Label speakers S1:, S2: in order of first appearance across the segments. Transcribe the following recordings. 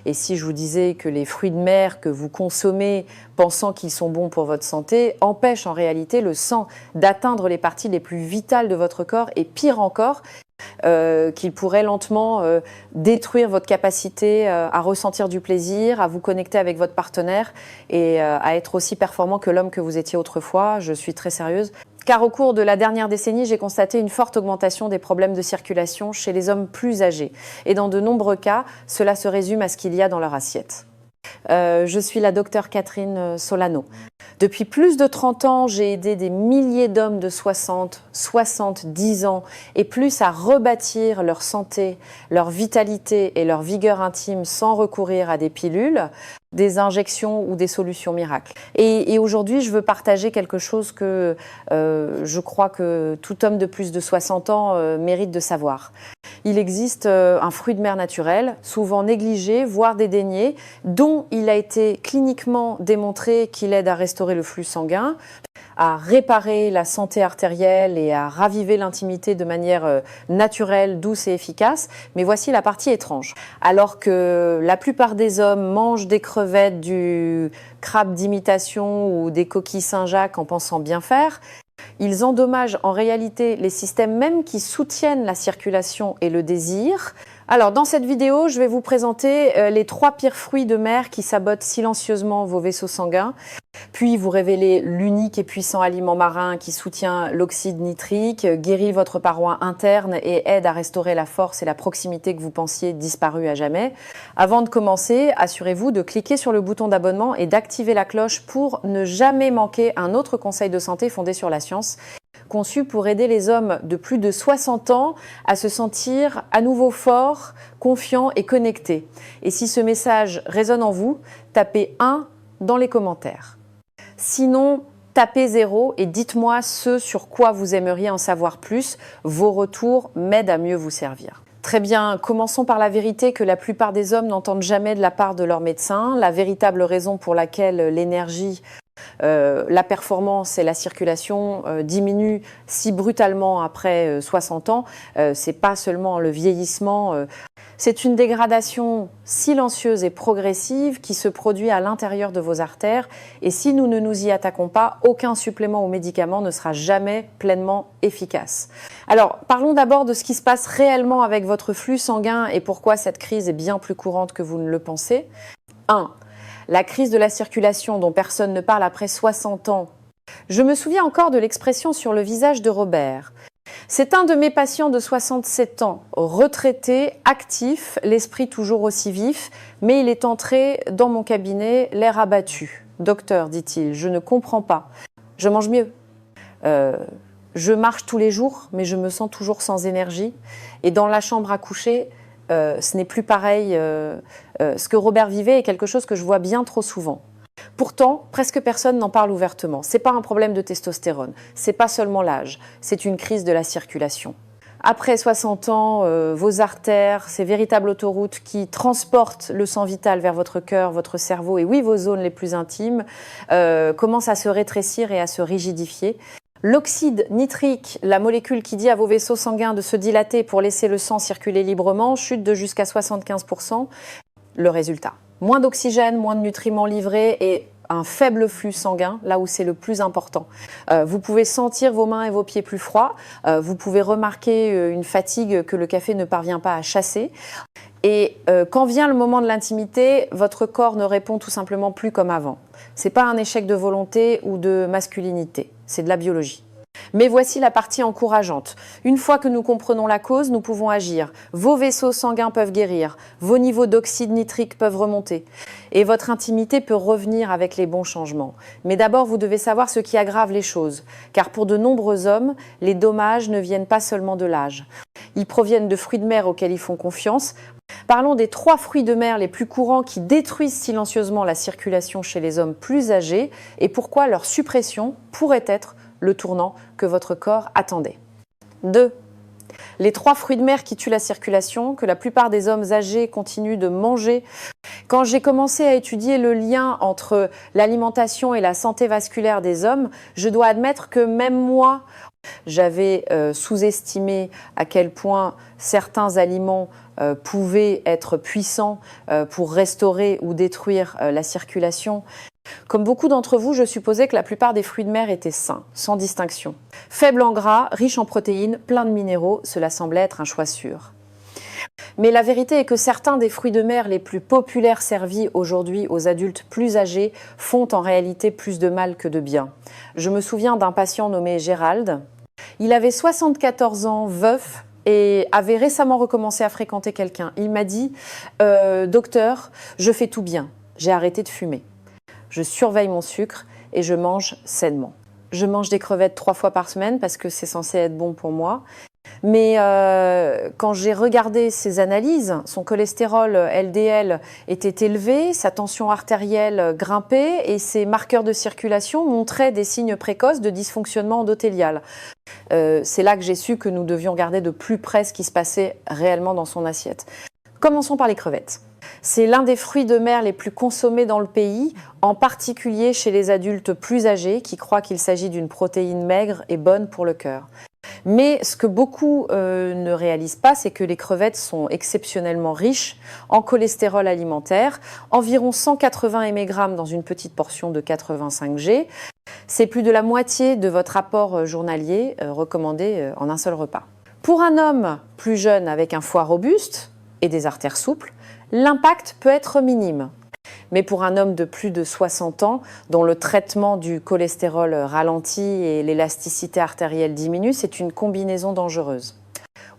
S1: Et si je vous disais que les fruits de mer que vous consommez, pensant qu'ils sont bons pour votre santé, empêchent en réalité le sang d'atteindre les parties les plus vitales de votre corps, et pire encore, qu'il pourrait lentement détruire votre capacité à ressentir du plaisir, à vous connecter avec votre partenaire et à être aussi performant que l'homme que vous étiez autrefois. Je suis très sérieuse. Car au cours de la dernière décennie, j'ai constaté une forte augmentation des problèmes de circulation chez les hommes plus âgés. Et dans de nombreux cas, cela se résume à ce qu'il y a dans leur assiette. Je suis la docteure Catherine Solano. Depuis plus de 30 ans, j'ai aidé des milliers d'hommes de 60, 70 ans et plus à rebâtir leur santé, leur vitalité et leur vigueur intime sans recourir à des pilules, des injections ou des solutions miracles. Et aujourd'hui, je veux partager quelque chose que je crois que tout homme de plus de 60 ans mérite de savoir. Il existe un fruit de mer naturel, souvent négligé, voire dédaigné, dont il a été cliniquement démontré qu'il aide à restaurer le flux sanguin, à réparer la santé artérielle et à raviver l'intimité de manière naturelle, douce et efficace. Mais voici la partie étrange. Alors que la plupart des hommes mangent des crevettes, du crabe d'imitation ou des coquilles Saint-Jacques en pensant bien faire, ils endommagent en réalité les systèmes même qui soutiennent la circulation et le désir. Alors, dans cette vidéo, je vais vous présenter les 3 pires fruits de mer qui sabotent silencieusement vos vaisseaux sanguins, puis vous révéler l'unique et puissant aliment marin qui soutient l'oxyde nitrique, guérit votre paroi interne et aide à restaurer la force et la proximité que vous pensiez disparues à jamais. Avant de commencer, assurez-vous de cliquer sur le bouton d'abonnement et d'activer la cloche pour ne jamais manquer un autre conseil de santé fondé sur la science, conçu pour aider les hommes de plus de 60 ans à se sentir à nouveau forts, confiants et connectés. Et si ce message résonne en vous, tapez 1 dans les commentaires. Sinon, tapez 0 et dites-moi ce sur quoi vous aimeriez en savoir plus. Vos retours m'aident à mieux vous servir. Très bien, commençons par la vérité que la plupart des hommes n'entendent jamais de la part de leur médecin. La véritable raison pour laquelle l'énergie, la performance et la circulation diminuent si brutalement après 60 ans, c'est pas seulement le vieillissement, c'est une dégradation silencieuse et progressive qui se produit à l'intérieur de vos artères, et si nous ne nous y attaquons pas, aucun supplément ou médicament ne sera jamais pleinement efficace. Alors, parlons d'abord de ce qui se passe réellement avec votre flux sanguin et pourquoi cette crise est bien plus courante que vous ne le pensez. 1. La crise de la circulation dont personne ne parle après 60 ans. Je me souviens encore de l'expression sur le visage de Robert. C'est un de mes patients de 67 ans, retraité, actif, l'esprit toujours aussi vif, mais il est entré dans mon cabinet, l'air abattu. « Docteur, dit-il, je ne comprends pas. Je mange mieux. Je marche tous les jours, mais je me sens toujours sans énergie. Et dans la chambre à coucher, ce n'est plus pareil. Ce que Robert vivait est quelque chose que je vois bien trop souvent. Pourtant, presque personne n'en parle ouvertement. Ce n'est pas un problème de testostérone, ce n'est pas seulement l'âge, c'est une crise de la circulation. Après 60 ans, vos artères, ces véritables autoroutes qui transportent le sang vital vers votre cœur, votre cerveau et oui, vos zones les plus intimes, commencent à se rétrécir et à se rigidifier. L'oxyde nitrique, la molécule qui dit à vos vaisseaux sanguins de se dilater pour laisser le sang circuler librement, chute de jusqu'à 75%. Le résultat, moins d'oxygène, moins de nutriments livrés et un faible flux sanguin, là où c'est le plus important. Vous pouvez sentir vos mains et vos pieds plus froids, vous pouvez remarquer une fatigue que le café ne parvient pas à chasser. Et quand vient le moment de l'intimité, votre corps ne répond tout simplement plus comme avant. Ce n'est pas un échec de volonté ou de masculinité, c'est de la biologie. Mais voici la partie encourageante. Une fois que nous comprenons la cause, nous pouvons agir. Vos vaisseaux sanguins peuvent guérir, vos niveaux d'oxyde nitrique peuvent remonter et votre intimité peut revenir avec les bons changements. Mais d'abord, vous devez savoir ce qui aggrave les choses, car pour de nombreux hommes, les dommages ne viennent pas seulement de l'âge. Ils proviennent de fruits de mer auxquels ils font confiance. Parlons des 3 fruits de mer les plus courants qui détruisent silencieusement la circulation chez les hommes plus âgés et pourquoi leur suppression pourrait être le tournant que votre corps attendait. 2. Les 3 fruits de mer qui tuent la circulation, que la plupart des hommes âgés continuent de manger, Quand j'ai commencé à étudier le lien entre l'alimentation et la santé vasculaire des hommes, je dois admettre que même moi, j'avais sous-estimé à quel point certains aliments pouvaient être puissants pour restaurer ou détruire la circulation. Comme beaucoup d'entre vous, je supposais que la plupart des fruits de mer étaient sains, sans distinction. Faibles en gras, riches en protéines, pleins de minéraux, cela semblait être un choix sûr. Mais la vérité est que certains des fruits de mer les plus populaires servis aujourd'hui aux adultes plus âgés font en réalité plus de mal que de bien. Je me souviens d'un patient nommé Gérald. Il avait 74 ans, veuf, et avait récemment recommencé à fréquenter quelqu'un. Il m'a dit « Docteur, je fais tout bien, j'ai arrêté de fumer. Je surveille mon sucre et je mange sainement. Je mange des crevettes 3 fois par semaine parce que c'est censé être bon pour moi. Mais quand j'ai regardé ses analyses, son cholestérol LDL était élevé, sa tension artérielle grimpait et ses marqueurs de circulation montraient des signes précoces de dysfonctionnement endothélial. C'est là que j'ai su que nous devions regarder de plus près ce qui se passait réellement dans son assiette. Commençons par les crevettes. C'est l'un des fruits de mer les plus consommés dans le pays, en particulier chez les adultes plus âgés qui croient qu'il s'agit d'une protéine maigre et bonne pour le cœur. Mais ce que beaucoup ne réalisent pas, c'est que les crevettes sont exceptionnellement riches en cholestérol alimentaire, environ 180 mg dans une petite portion de 85 g. C'est plus de la moitié de votre apport journalier recommandé en un seul repas. Pour un homme plus jeune avec un foie robuste et des artères souples, l'impact peut être minime. Mais pour un homme de plus de 60 ans, dont le traitement du cholestérol ralentit et l'élasticité artérielle diminue, c'est une combinaison dangereuse.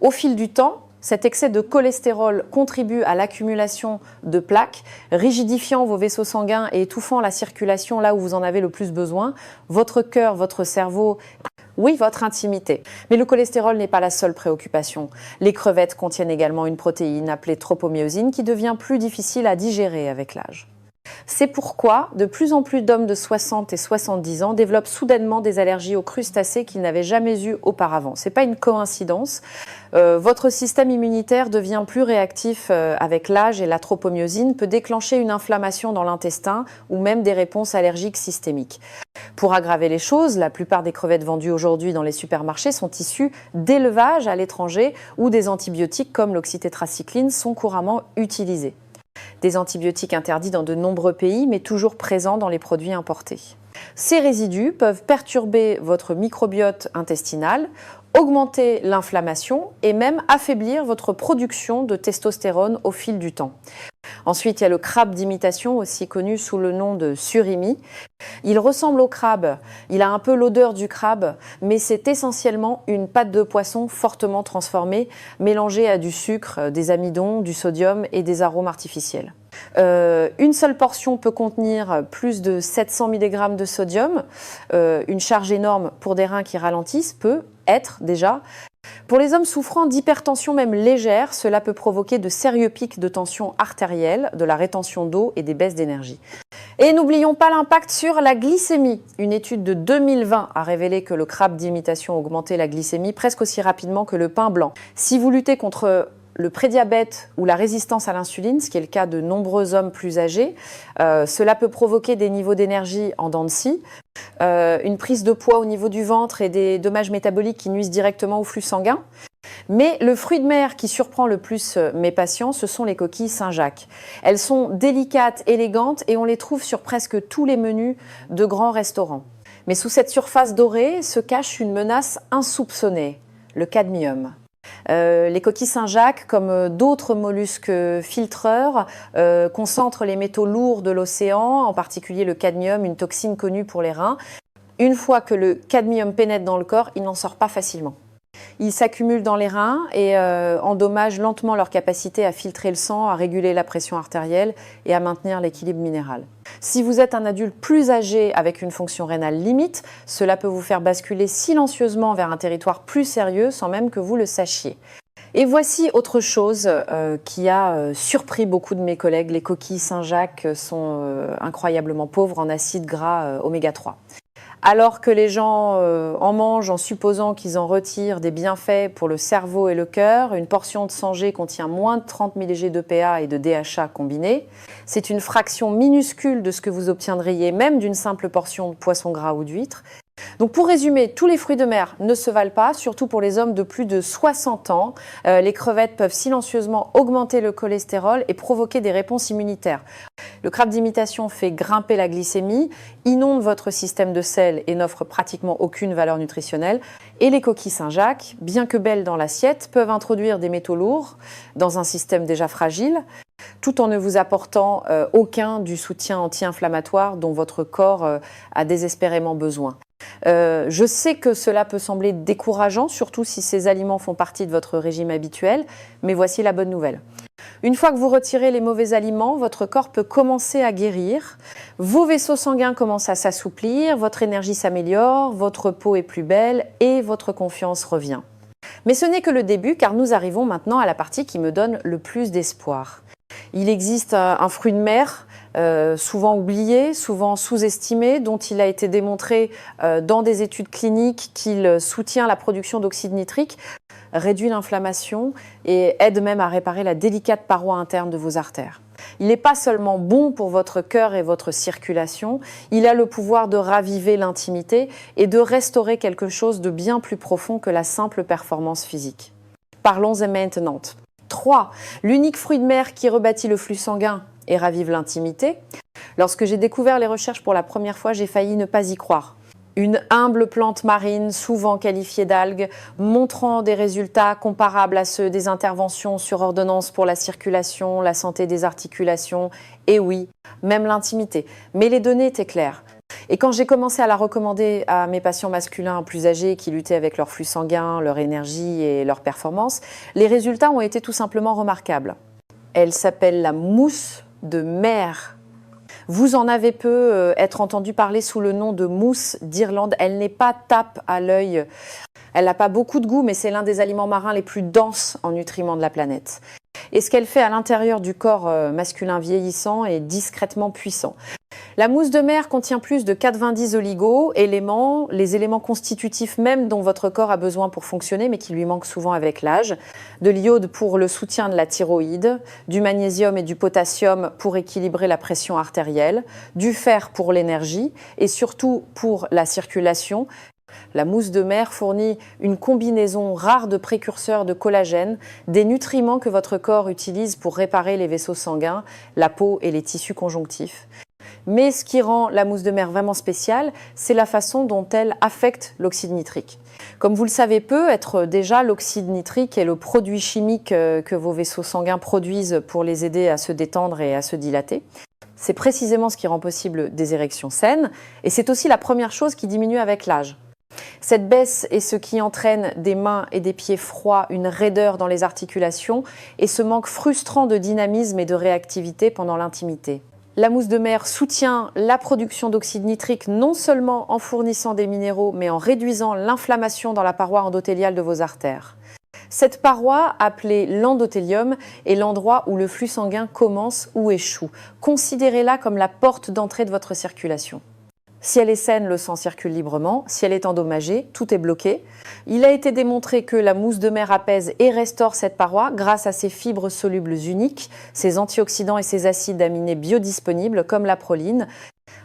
S1: Au fil du temps, cet excès de cholestérol contribue à l'accumulation de plaques, rigidifiant vos vaisseaux sanguins et étouffant la circulation là où vous en avez le plus besoin, votre cœur, votre cerveau, oui, votre intimité. Mais le cholestérol n'est pas la seule préoccupation. Les crevettes contiennent également une protéine appelée tropomyosine qui devient plus difficile à digérer avec l'âge. C'est pourquoi de plus en plus d'hommes de 60 et 70 ans développent soudainement des allergies aux crustacés qu'ils n'avaient jamais eues auparavant. Ce n'est pas une coïncidence. Votre système immunitaire devient plus réactif avec l'âge et la tropomyosine peut déclencher une inflammation dans l'intestin ou même des réponses allergiques systémiques. Pour aggraver les choses, la plupart des crevettes vendues aujourd'hui dans les supermarchés sont issues d'élevages à l'étranger où des antibiotiques comme l'oxytétracycline sont couramment utilisés. Des antibiotiques interdits dans de nombreux pays, mais toujours présents dans les produits importés. Ces résidus peuvent perturber votre microbiote intestinal, augmenter l'inflammation et même affaiblir votre production de testostérone au fil du temps. Ensuite, il y a le crabe d'imitation, aussi connu sous le nom de surimi. Il ressemble au crabe, il a un peu l'odeur du crabe, mais c'est essentiellement une pâte de poisson fortement transformée, mélangée à du sucre, des amidons, du sodium et des arômes artificiels. Une seule portion peut contenir plus de 700 mg de sodium. Une charge énorme pour des reins qui ralentissent peut être déjà. Pour les hommes souffrant d'hypertension même légère, cela peut provoquer de sérieux pics de tension artérielle, de la rétention d'eau et des baisses d'énergie. Et n'oublions pas l'impact sur la glycémie. Une étude de 2020 a révélé que le crabe d'imitation augmentait la glycémie presque aussi rapidement que le pain blanc. Si vous luttez contre le prédiabète ou la résistance à l'insuline, ce qui est le cas de nombreux hommes plus âgés, cela peut provoquer des niveaux d'énergie en dents de scie, une prise de poids au niveau du ventre et des dommages métaboliques qui nuisent directement au flux sanguin. Mais le fruit de mer qui surprend le plus mes patients, ce sont les coquilles Saint-Jacques. Elles sont délicates, élégantes et on les trouve sur presque tous les menus de grands restaurants. Mais sous cette surface dorée se cache une menace insoupçonnée, le cadmium. Les coquilles Saint-Jacques, comme d'autres mollusques filtreurs, concentrent les métaux lourds de l'océan, en particulier le cadmium, une toxine connue pour les reins. Une fois que le cadmium pénètre dans le corps, il n'en sort pas facilement. Il s'accumule dans les reins et endommage lentement leur capacité à filtrer le sang, à réguler la pression artérielle et à maintenir l'équilibre minéral. Si vous êtes un adulte plus âgé avec une fonction rénale limite, cela peut vous faire basculer silencieusement vers un territoire plus sérieux sans même que vous le sachiez. Et voici autre chose qui a surpris beaucoup de mes collègues. Les coquilles Saint-Jacques sont incroyablement pauvres en acides gras oméga 3. Alors que les gens en mangent en supposant qu'ils en retirent des bienfaits pour le cerveau et le cœur, une portion de 100 g contient moins de 30 mg d'EPA et de DHA combinés. C'est une fraction minuscule de ce que vous obtiendriez même d'une simple portion de poisson gras ou d'huître. Donc pour résumer, tous les fruits de mer ne se valent pas, surtout pour les hommes de plus de 60 ans. Les crevettes peuvent silencieusement augmenter le cholestérol et provoquer des réponses immunitaires. Le crabe d'imitation fait grimper la glycémie, inonde votre système de sel et n'offre pratiquement aucune valeur nutritionnelle. Et les coquilles Saint-Jacques, bien que belles dans l'assiette, peuvent introduire des métaux lourds dans un système déjà fragile, tout en ne vous apportant aucun du soutien anti-inflammatoire dont votre corps a désespérément besoin. Je sais que cela peut sembler décourageant, surtout si ces aliments font partie de votre régime habituel, mais voici la bonne nouvelle. Une fois que vous retirez les mauvais aliments, votre corps peut commencer à guérir, vos vaisseaux sanguins commencent à s'assouplir, votre énergie s'améliore, votre peau est plus belle et votre confiance revient. Mais ce n'est que le début, car nous arrivons maintenant à la partie qui me donne le plus d'espoir. Il existe un fruit de mer, souvent oublié, souvent sous-estimé, dont il a été démontré dans des études cliniques qu'il soutient la production d'oxyde nitrique, réduit l'inflammation et aide même à réparer la délicate paroi interne de vos artères. Il n'est pas seulement bon pour votre cœur et votre circulation, il a le pouvoir de raviver l'intimité et de restaurer quelque chose de bien plus profond que la simple performance physique. Parlons-en maintenant. 3. L'unique fruit de mer qui rebâtit le flux sanguin et ravive l'intimité. Lorsque j'ai découvert les recherches pour la première fois, j'ai failli ne pas y croire. Une humble plante marine, souvent qualifiée d'algue, montrant des résultats comparables à ceux des interventions sur ordonnance pour la circulation, la santé des articulations, et oui, même l'intimité. Mais les données étaient claires. Et quand j'ai commencé à la recommander à mes patients masculins plus âgés qui luttaient avec leur flux sanguin, leur énergie et leur performance, les résultats ont été tout simplement remarquables. Elle s'appelle la mousse de mer. Vous en avez peu être entendu parler sous le nom de mousse d'Irlande. Elle n'est pas tape à l'œil. Elle n'a pas beaucoup de goût, mais c'est l'un des aliments marins les plus denses en nutriments de la planète. Et ce qu'elle fait à l'intérieur du corps masculin vieillissant est discrètement puissant. La mousse de mer contient plus de 90 oligo-éléments, les éléments constitutifs même dont votre corps a besoin pour fonctionner, mais qui lui manquent souvent avec l'âge. De l'iode pour le soutien de la thyroïde, du magnésium et du potassium pour équilibrer la pression artérielle, du fer pour l'énergie et surtout pour la circulation. La mousse de mer fournit une combinaison rare de précurseurs de collagène, des nutriments que votre corps utilise pour réparer les vaisseaux sanguins, la peau et les tissus conjonctifs. Mais ce qui rend la mousse de mer vraiment spéciale, c'est la façon dont elle affecte l'oxyde nitrique. Comme vous le savez peu, déjà l'oxyde nitrique est le produit chimique que vos vaisseaux sanguins produisent pour les aider à se détendre et à se dilater. C'est précisément ce qui rend possible des érections saines et c'est aussi la première chose qui diminue avec l'âge. Cette baisse est ce qui entraîne des mains et des pieds froids, une raideur dans les articulations et ce manque frustrant de dynamisme et de réactivité pendant l'intimité. La mousse de mer soutient la production d'oxyde nitrique non seulement en fournissant des minéraux, mais en réduisant l'inflammation dans la paroi endothéliale de vos artères. Cette paroi, appelée l'endothélium, est l'endroit où le flux sanguin commence ou échoue. Considérez-la comme la porte d'entrée de votre circulation. Si elle est saine, le sang circule librement. Si elle est endommagée, tout est bloqué. Il a été démontré que la mousse de mer apaise et restaure cette paroi grâce à ses fibres solubles uniques, ses antioxydants et ses acides aminés biodisponibles comme la proline.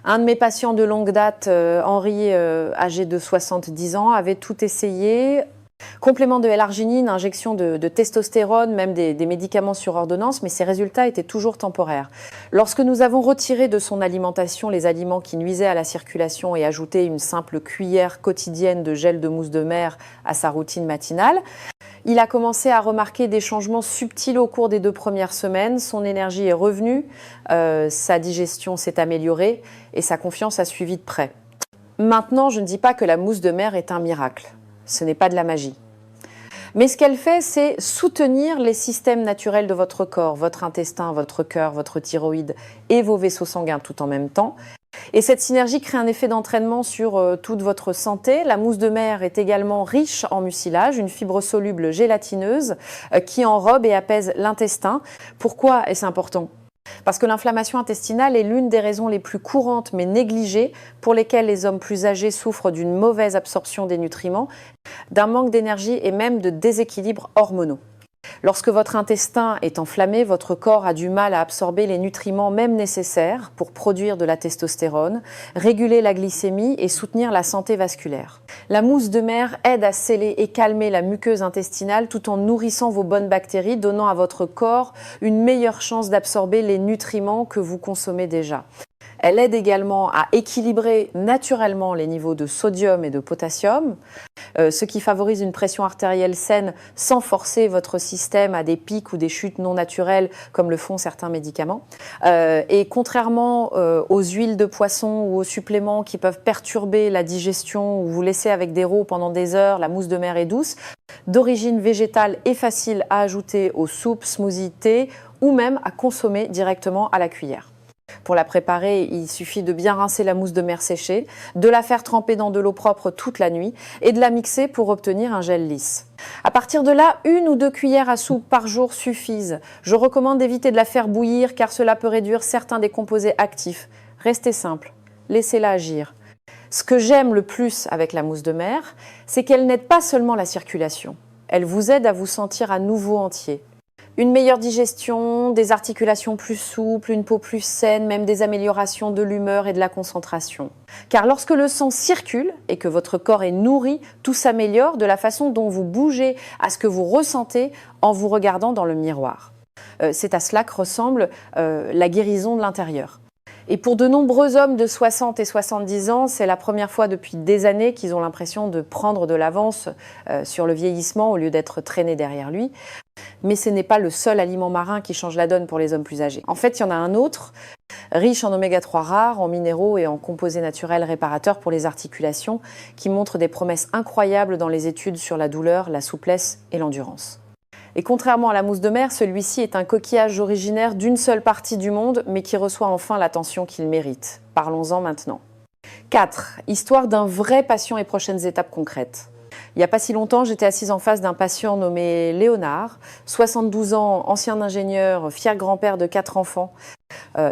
S1: Un de mes patients de longue date, Henri, âgé de 70 ans, avait tout essayé. Complément de L-arginine, injection de testostérone, même des médicaments sur ordonnance, mais ces résultats étaient toujours temporaires. Lorsque nous avons retiré de son alimentation les aliments qui nuisaient à la circulation et ajouté une simple cuillère quotidienne de gel de mousse de mer à sa routine matinale, il a commencé à remarquer des changements subtils au cours des 2 premières semaines. Son énergie est revenue, sa digestion s'est améliorée et sa confiance a suivi de près. Maintenant, je ne dis pas que la mousse de mer est un miracle. Ce n'est pas de la magie. Mais ce qu'elle fait, c'est soutenir les systèmes naturels de votre corps, votre intestin, votre cœur, votre thyroïde et vos vaisseaux sanguins tout en même temps. Et cette synergie crée un effet d'entraînement sur toute votre santé. La mousse de mer est également riche en mucilage, une fibre soluble gélatineuse qui enrobe et apaise l'intestin. Pourquoi est-ce important ? Parce que l'inflammation intestinale est l'une des raisons les plus courantes mais négligées pour lesquelles les hommes plus âgés souffrent d'une mauvaise absorption des nutriments, d'un manque d'énergie et même de déséquilibres hormonaux. Lorsque votre intestin est enflammé, votre corps a du mal à absorber les nutriments même nécessaires pour produire de la testostérone, réguler la glycémie et soutenir la santé vasculaire. La mousse de mer aide à sceller et calmer la muqueuse intestinale tout en nourrissant vos bonnes bactéries, donnant à votre corps une meilleure chance d'absorber les nutriments que vous consommez déjà. Elle aide également à équilibrer naturellement les niveaux de sodium et de potassium, ce qui favorise une pression artérielle saine sans forcer votre système à des pics ou des chutes non naturelles comme le font certains médicaments. Et contrairement aux huiles de poisson ou aux suppléments qui peuvent perturber la digestion ou vous laisser avec des rots pendant des heures, la mousse de mer est douce, d'origine végétale et facile à ajouter aux soupes, smoothies, thé ou même à consommer directement à la cuillère. Pour la préparer, il suffit de bien rincer la mousse de mer séchée, de la faire tremper dans de l'eau propre toute la nuit et de la mixer pour obtenir un gel lisse. À partir de là, 1 ou 2 cuillères à soupe par jour suffisent. Je recommande d'éviter de la faire bouillir car cela peut réduire certains des composés actifs. Restez simple, laissez-la agir. Ce que j'aime le plus avec la mousse de mer, c'est qu'elle n'aide pas seulement la circulation. Elle vous aide à vous sentir à nouveau entier. Une meilleure digestion, des articulations plus souples, une peau plus saine, même des améliorations de l'humeur et de la concentration. Car lorsque le sang circule et que votre corps est nourri, tout s'améliore de la façon dont vous bougez à ce que vous ressentez en vous regardant dans le miroir. C'est à cela que ressemble la guérison de l'intérieur. Et pour de nombreux hommes de 60 et 70 ans, c'est la première fois depuis des années qu'ils ont l'impression de prendre de l'avance sur le vieillissement au lieu d'être traînés derrière lui. Mais ce n'est pas le seul aliment marin qui change la donne pour les hommes plus âgés. En fait, il y en a un autre, riche en oméga 3 rares, en minéraux et en composés naturels réparateurs pour les articulations, qui montre des promesses incroyables dans les études sur la douleur, la souplesse et l'endurance. Et contrairement à la mousse de mer, celui-ci est un coquillage originaire d'une seule partie du monde, mais qui reçoit enfin l'attention qu'il mérite. Parlons-en maintenant. 4. Histoire d'un vrai patient et prochaines étapes concrètes. Il n'y a pas si longtemps, j'étais assise en face d'un patient nommé Léonard, 72 ans, ancien ingénieur, fier grand-père de 4 enfants.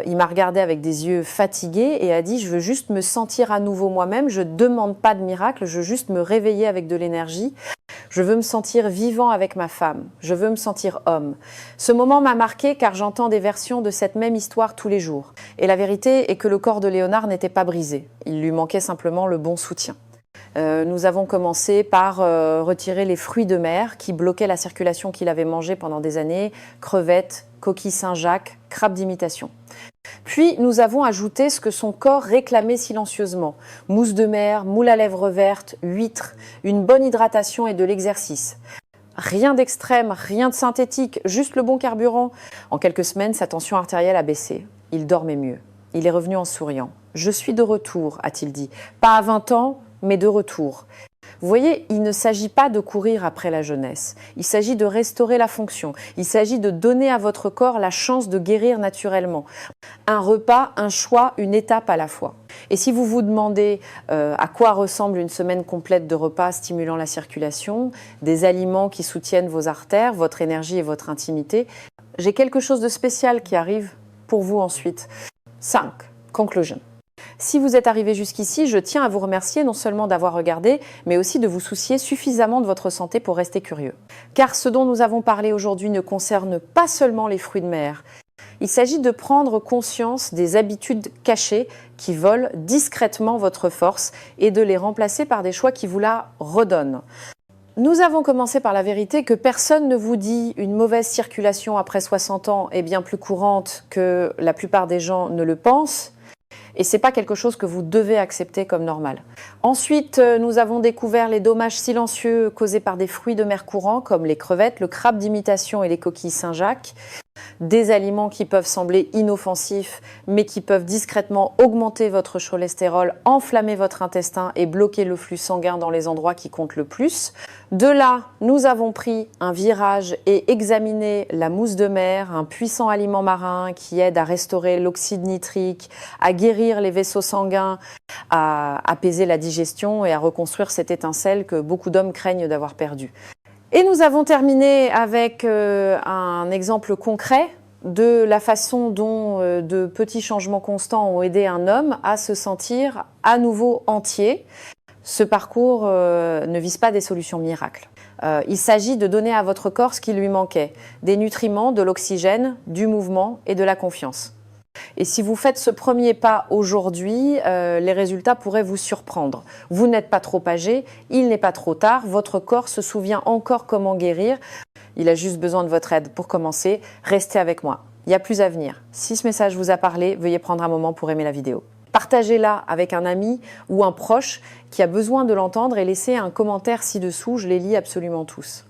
S1: Il m'a regardé avec des yeux fatigués et a dit « Je veux juste me sentir à nouveau moi-même, je ne demande pas de miracle, je veux juste me réveiller avec de l'énergie. Je veux me sentir vivant avec ma femme, je veux me sentir homme. » Ce moment m'a marqué car j'entends des versions de cette même histoire tous les jours. Et la vérité est que le corps de Léonard n'était pas brisé, il lui manquait simplement le bon soutien. Nous avons commencé par retirer les fruits de mer qui bloquaient la circulation qu'il avait mangée pendant des années, crevettes, coquilles Saint-Jacques, crabes d'imitation. Puis nous avons ajouté ce que son corps réclamait silencieusement, mousse de mer, moule à lèvres vertes, huîtres, une bonne hydratation et de l'exercice. Rien d'extrême, rien de synthétique, juste le bon carburant. En quelques semaines, sa tension artérielle a baissé. Il dormait mieux. Il est revenu en souriant. « Je suis de retour », a-t-il dit. « Pas à 20 ans, mais de retour. » Vous voyez, il ne s'agit pas de courir après la jeunesse. Il s'agit de restaurer la fonction. Il s'agit de donner à votre corps la chance de guérir naturellement. Un repas, un choix, une étape à la fois. Et si vous vous demandez à quoi ressemble une semaine complète de repas stimulant la circulation, des aliments qui soutiennent vos artères, votre énergie et votre intimité, j'ai quelque chose de spécial qui arrive pour vous ensuite. 5. Conclusion. Si vous êtes arrivé jusqu'ici, je tiens à vous remercier non seulement d'avoir regardé, mais aussi de vous soucier suffisamment de votre santé pour rester curieux. Car ce dont nous avons parlé aujourd'hui ne concerne pas seulement les fruits de mer. Il s'agit de prendre conscience des habitudes cachées qui volent discrètement votre force et de les remplacer par des choix qui vous la redonnent. Nous avons commencé par la vérité que personne ne vous dit une mauvaise circulation après 60 ans est bien plus courante que la plupart des gens ne le pensent. Et ce n'est pas quelque chose que vous devez accepter comme normal. Ensuite, nous avons découvert les dommages silencieux causés par des fruits de mer courants comme les crevettes, le crabe d'imitation et les coquilles Saint-Jacques. Des aliments qui peuvent sembler inoffensifs, mais qui peuvent discrètement augmenter votre cholestérol, enflammer votre intestin et bloquer le flux sanguin dans les endroits qui comptent le plus. De là, nous avons pris un virage et examiné la mousse de mer, un puissant aliment marin qui aide à restaurer l'oxyde nitrique, à guérir les vaisseaux sanguins, à apaiser la digestion et à reconstruire cette étincelle que beaucoup d'hommes craignent d'avoir perdue. Et nous avons terminé avec un exemple concret de la façon dont de petits changements constants ont aidé un homme à se sentir à nouveau entier. Ce parcours ne vise pas des solutions miracles. Il s'agit de donner à votre corps ce qui lui manquait, des nutriments, de l'oxygène, du mouvement et de la confiance. Et si vous faites ce premier pas aujourd'hui, les résultats pourraient vous surprendre. Vous n'êtes pas trop âgé, il n'est pas trop tard, votre corps se souvient encore comment guérir. Il a juste besoin de votre aide pour commencer. Restez avec moi, il y a plus à venir. Si ce message vous a parlé, veuillez prendre un moment pour aimer la vidéo. Partagez-la avec un ami ou un proche qui a besoin de l'entendre et laissez un commentaire ci-dessous, je les lis absolument tous.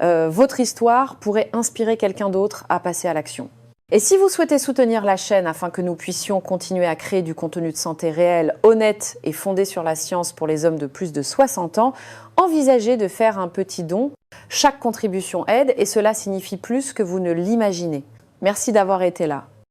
S1: Votre histoire pourrait inspirer quelqu'un d'autre à passer à l'action. Et si vous souhaitez soutenir la chaîne afin que nous puissions continuer à créer du contenu de santé réel, honnête et fondé sur la science pour les hommes de plus de 60 ans, envisagez de faire un petit don. Chaque contribution aide et cela signifie plus que vous ne l'imaginez. Merci d'avoir été là.